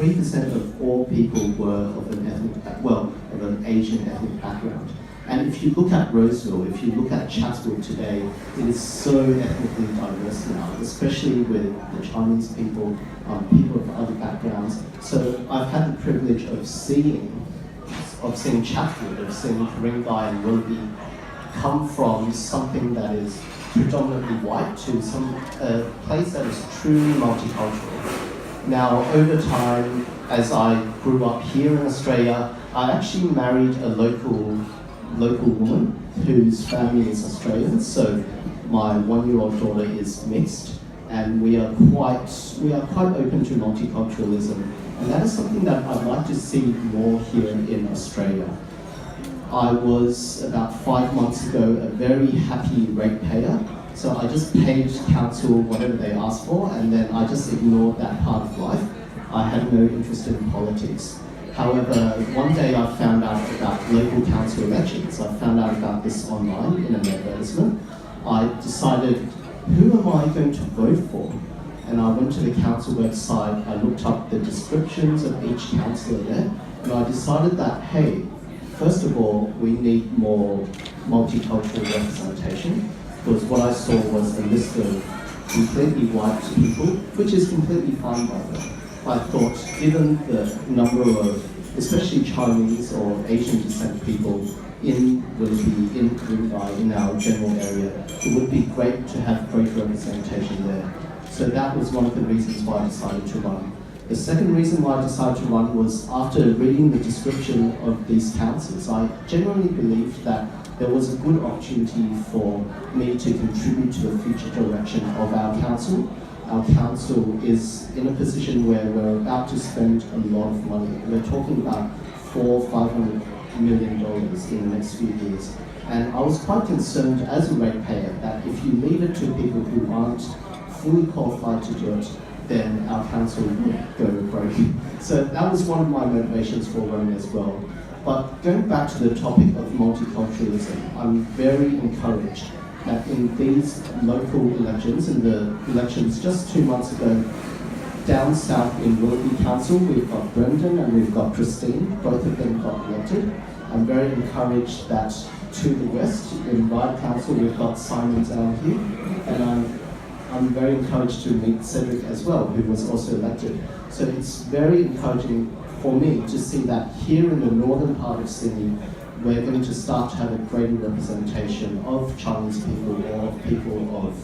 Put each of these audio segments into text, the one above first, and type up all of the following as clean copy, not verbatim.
3% of all people were of an Asian ethnic background. And if you look at Roseville, if you look at Chatswood today, it is so ethnically diverse now, especially with the Chinese people, people of other backgrounds. So I've had the privilege of seeing Chatswood, of seeing Ku-ring-gai and Willoughby come from something that is predominantly white to some place that is truly multicultural. Now, over time, as I grew up here in Australia, I actually married a local woman whose family is Australian. So my 1-year-old daughter is mixed, and we are quite open to multiculturalism, and that is something that I'd like to see more here in Australia. I was, about 5 months ago, a very happy ratepayer. So I just paid council whatever they asked for, and then I just ignored that part of life. I had no interest in politics. However, one day I found out about local council elections. I found out about this online in an advertisement. I decided, who am I going to vote for? And I went to the council website, I looked up the descriptions of each councillor there, and I decided that, hey, first of all, we need more multicultural representation, because what I saw was a list of completely white people, which is completely fine by them. I thought, given the number of, especially Chinese or Asian descent people in Willoughby, in Ku-ring-gai, in our general area, it would be great to have great representation there. So that was one of the reasons why I decided to run. The second reason why I decided to run was after reading the description of these councils, I genuinely believed that there was a good opportunity for me to contribute to the future direction of our council. Our council is in a position where we're about to spend a lot of money. We're talking about $400-500 million in the next few years. And I was quite concerned as a ratepayer that if you leave it to people who aren't fully qualified to do it, then our council would go broke. So that was one of my motivations for running as well. But going back to the topic of multiculturalism, I'm very encouraged that in these local elections, in the elections just 2 months ago, down south in Willoughby Council, we've got Brendan and we've got Christine, both of them got elected. I'm very encouraged that to the west, in Ryde Council, we've got Simon down here, and I'm very encouraged to meet Cedric as well, who was also elected. So it's very encouraging for me to see that here in the northern part of Sydney, we're going to start to have a greater representation of Chinese people or of people of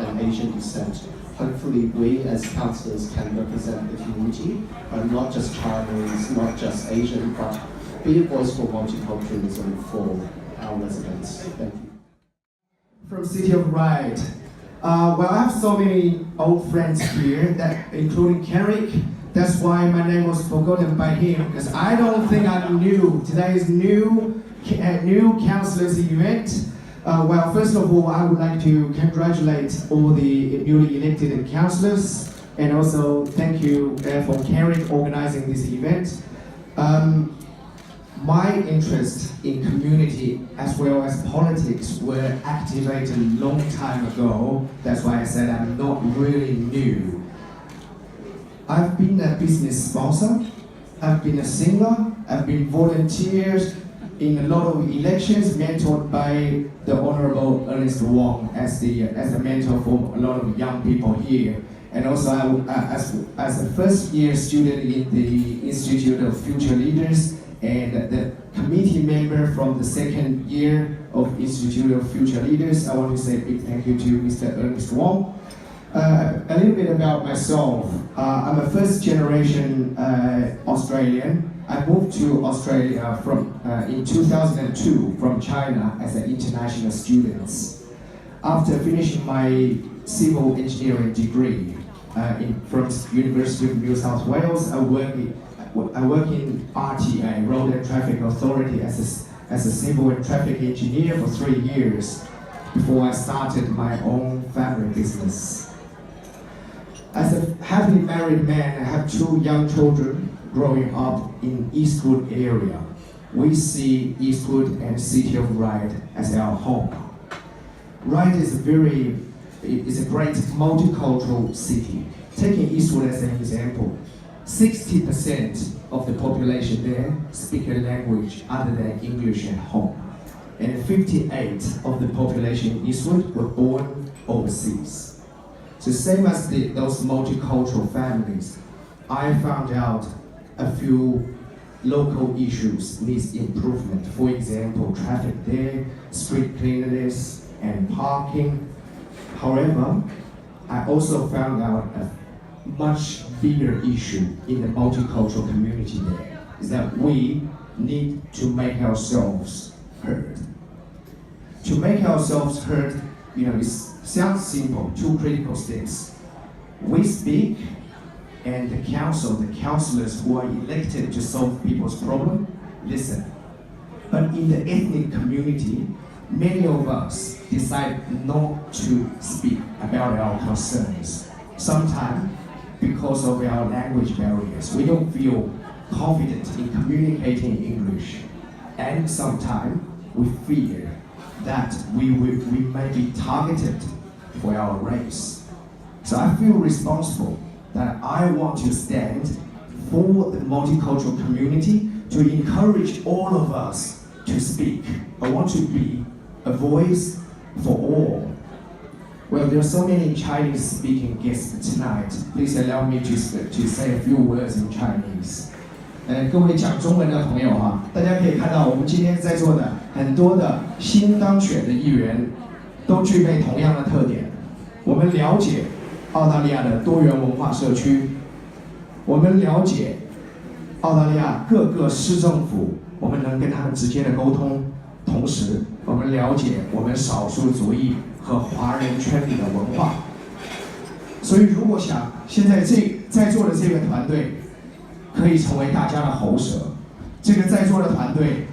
an Asian descent. Hopefully we as councillors can represent the community, not just Chinese, not just Asian, but be a voice for multiculturalism for our residents. Thank you. From City of Ryde. Well, I have so many old friends here, that including Carrick. That's why my name was forgotten by him, because I don't think I'm new. Today's new councillors event. Well, first of all, I would like to congratulate all the newly elected councillors, and also thank you for Carrick organizing this event. My interest in community as well as politics were activated a long time ago. That's why I said I'm not really new. I've been a business sponsor, I've been a singer, I've been volunteers in a lot of elections, mentored by the Honourable Ernest Wong as a mentor for a lot of young people here. And also as a first year student in the Institute of Future Leaders, and the committee member from the second year of Institute of Future Leaders, I want to say a big thank you to Mr. Ernest Wong. A little bit about myself. I'm a first generation Australian. I moved to Australia in 2002 from China as an international student. After finishing my civil engineering degree from University of New South Wales, I work in RTA, Road and Traffic Authority, as a civil and traffic engineer for 3 years before I started my own family business. As a happily married man, I have 2 young children growing up in Eastwood area. We see Eastwood and City of Ryde as our home. Ryde is a great multicultural city. Taking Eastwood as an example, 60% of the population there speak a language other than English at home. And 58 of the population in Eastwood were born overseas. So same as those multicultural families, I found out a few local issues needs improvement. For example, traffic there, street cleanliness, and parking. However, I also found out a much bigger issue in the multicultural community there, is that we need to make ourselves heard. To make ourselves heard, it sounds simple, two critical steps. We speak, and the councillors who are elected to solve people's problem, listen. But in the ethnic community, many of us decide not to speak about our concerns. Sometimes, because of our language barriers, we don't feel confident in communicating in English. And sometimes, we fear that we may be targeted for our race. So I feel responsible that I want to stand for the multicultural community to encourage all of us to speak. I want to be a voice for all. Well, there are so many Chinese-speaking guests tonight. Please allow me to say a few words in Chinese. 各位讲中文的朋友哈，大家可以看到我们今天在座的很多的新当选的议员都具备同样的特点。我们了解澳大利亚的多元文化社区，我们了解澳大利亚各个市政府，我们能跟他们直接的沟通，同时我们了解我们少数族裔和华人圈里的文化。所以，如果想现在在座的这个团队可以成为大家的喉舌，这个在座的团队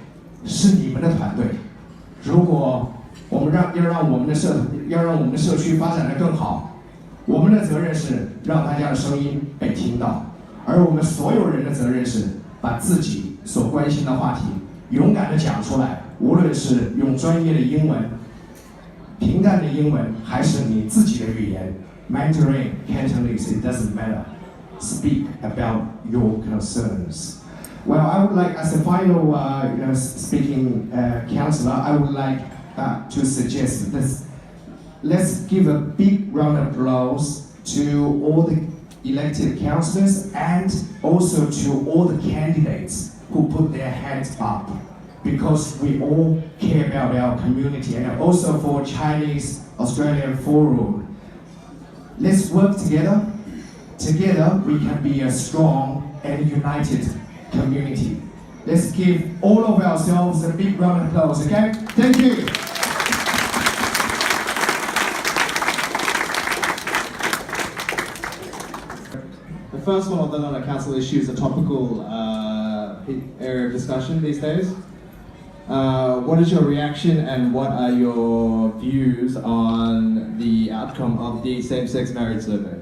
是你们的团队。如果我们要让我们的社区发展得更好，我们的责任是让大家的声音被听到，而我们所有人的责任是把自己所关心的话题勇敢地讲出来，无论是用专业的英文、平淡的英文，还是你自己的语言 ，Mandarin, Cantonese, it doesn't matter. Speak about your concerns. Well, I would like, as a final, speaking councillor, I would like to suggest this. Let's give a big round of applause to all the elected councillors and also to all the candidates who put their hands up, because we all care about our community, and also for Chinese Australian Forum. Let's work together. Together we can be a strong and united community. Let's give all of ourselves a big round of applause, okay? Thank you. The first one, although not a council issue, is a topical area of discussion these days. What is your reaction and what are your views on the outcome of the same-sex marriage survey?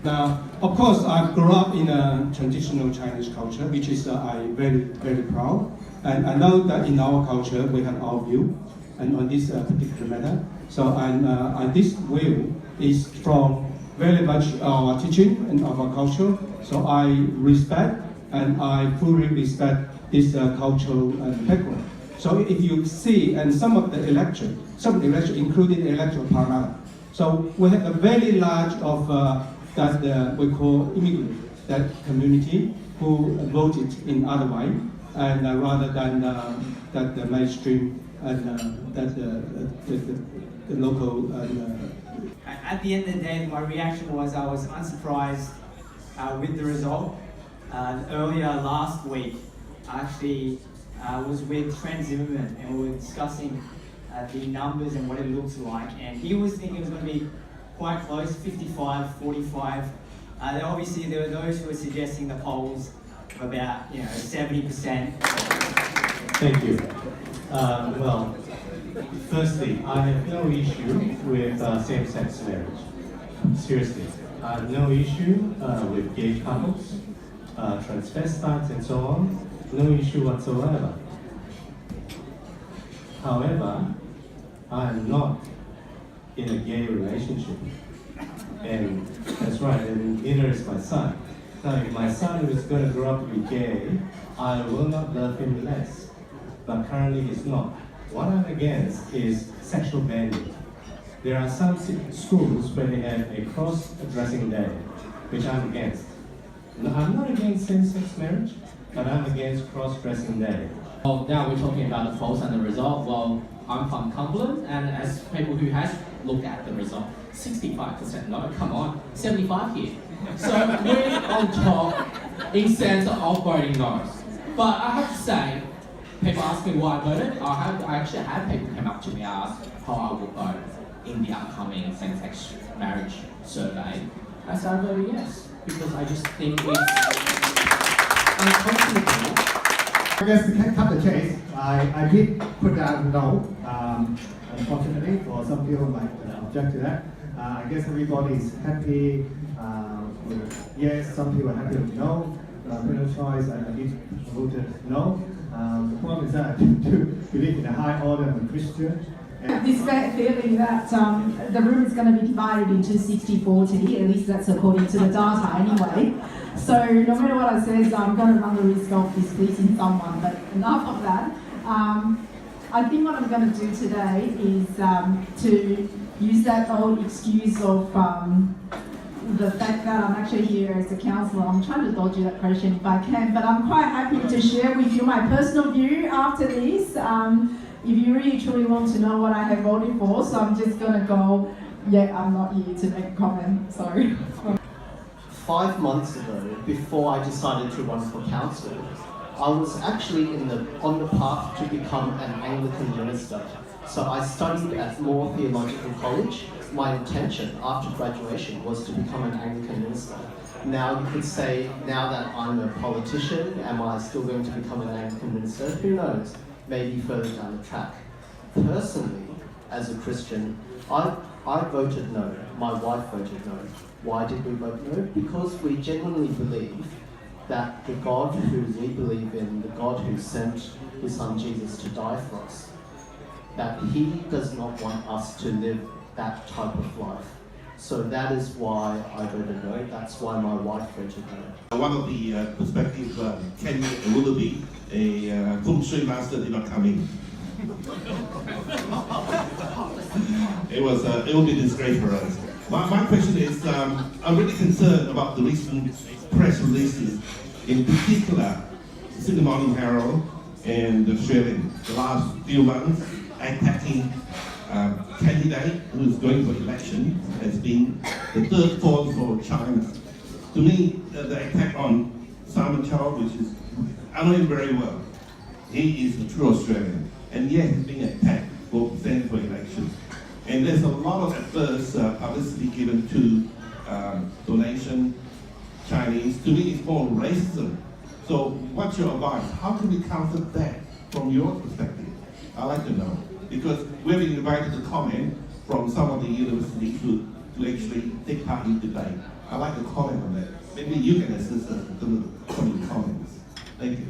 Now, of course, I grew up in a traditional Chinese culture, which is I very, very proud. And I know that in our culture, we have our view and on this particular matter. So, and this view is from very much our teaching and our culture. So I respect and I fully respect this cultural background. So if you see, and some election, including the electoral parliament. So we have a very large of that we call immigrant, that community who voted in other way, and rather than that the mainstream and that the local. At the end of the day, my reaction was I was unsurprised with the result. Earlier last week, I actually was with Trent Zimmerman and we were discussing the numbers and what it looks like, and he was thinking it was going to be quite close, 55, 45. Obviously, there were those who were suggesting the polls of about 70%. Thank you. Well, firstly, I have no issue with same-sex marriage. Seriously, I have no issue with gay couples, transvestites, and so on. No issue whatsoever. However, I am not in a gay relationship, and that's right, and neither is my son. Now, if my son is going to grow up to be gay, I will not love him less. But currently he's not. What I'm against is sexual bending. There are some schools where they have a cross-dressing day, which I'm against. No, I'm not against same-sex marriage, but I'm against cross-dressing day. Well, now we're talking about the false and the result. Well, I'm from Cumberland, and as people who has looked at the result, 65% no, come on, 75 here. So we're on top in sense of voting no. But I have to say, people ask me why I voted. I actually had people come up to me and ask how I would vote in the upcoming same-sex marriage survey. I said I voted yes, because I just think it's unconscionable. I guess to cut the chase, I did put down no. Unfortunately, for some people might object to that. I guess everybody is happy with yes, some people are happy with no. No choice, I did voted no. The problem is that I do believe in a high order of a Christian. This feeling that the room is going to be divided into 60-40, at least that's according to the data anyway. So no matter what I say, I'm going to run the risk of displeasing someone, but enough of that. I think what I'm going to do today is to use that old excuse of the fact that I'm actually here as a councillor. I'm trying to dodge that question if I can, but I'm quite happy to share with you my personal view after this. If you really truly want to know what I have voted for, so I'm just going to go, yeah, I'm not here to make a comment, sorry. 5 months ago, before I decided to run for council, I was actually on the path to become an Anglican minister. So I studied at Moore Theological College. My intention after graduation was to become an Anglican minister. Now you could say, now that I'm a politician, am I still going to become an Anglican minister? Who knows? Maybe further down the track. Personally, as a Christian, I voted no. My wife voted no. Why did we vote no? Because we genuinely believe that the God who we believe in, the God who sent his son Jesus to die for us, that he does not want us to live that type of life. So that is why I voted no. That's why my wife voted no. One of the perspectives, Ken Willoughby, a feng shui master, did not come in. It will be a disgrace for us. My question is, I'm really concerned about the recent press releases, in particular, Sydney Morning Herald and the Australian, the last few months, attacking candidate who is going for election as being the third force for China. To me, the attack on Simon Chow, which is, I know him very well. He is a true Australian, and yet he's being attacked for standing for election. And there's a lot of adverse publicity given to donation Chinese. To me, it's more racism. So what's your advice? How can we counter that from your perspective? I'd like to know. Because we've been invited to comment from some of the universities to actually take part in debate. I'd like to comment on that. Maybe you can assist us with some of the comments. Thank you.